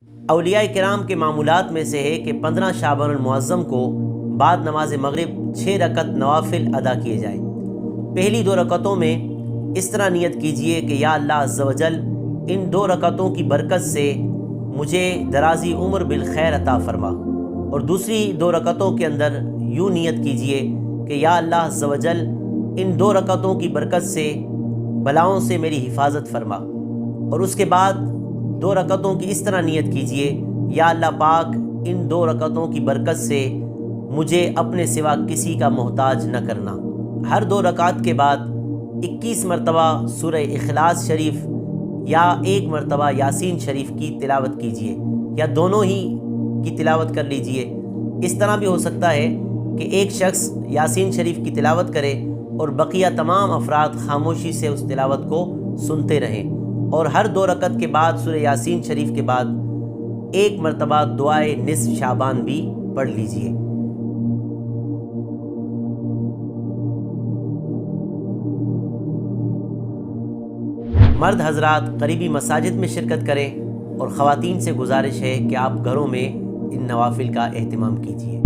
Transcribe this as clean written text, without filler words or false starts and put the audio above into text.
اولیاء کرام کے معمولات میں سے ہے کہ 15 شعبان المعظم کو بعد نماز مغرب 6 رکعت نوافل ادا کیے جائیں۔ پہلی 2 رکعتوں میں اس طرح نیت کیجئے کہ یا اللہ عز و جل ان 2 رکعتوں کی برکت سے مجھے درازی عمر بالخیر عطا فرما، اور دوسری 2 رکعتوں کے اندر یوں نیت کیجئے کہ یا اللہ عز و جل ان 2 رکعتوں کی برکت سے بلاؤں سے میری حفاظت فرما، اور اس کے بعد 2 رکعتوں کی اس طرح نیت کیجئے یا اللہ پاک ان 2 رکعتوں کی برکت سے مجھے اپنے سوا کسی کا محتاج نہ کرنا۔ ہر 2 رکعت کے بعد 21 مرتبہ سورہ اخلاص شریف یا 1 مرتبہ یاسین شریف کی تلاوت کیجئے، یا دونوں ہی کی تلاوت کر لیجئے۔ اس طرح بھی ہو سکتا ہے کہ ایک شخص یاسین شریف کی تلاوت کرے اور بقیہ تمام افراد خاموشی سے اس تلاوت کو سنتے رہیں، اور ہر 2 رکعت کے بعد سورہ یاسین شریف کے بعد 1 مرتبہ دعائے نصف شعبان بھی پڑھ لیجئے۔ مرد حضرات قریبی مساجد میں شرکت کریں، اور خواتین سے گزارش ہے کہ آپ گھروں میں ان نوافل کا اہتمام کیجیے۔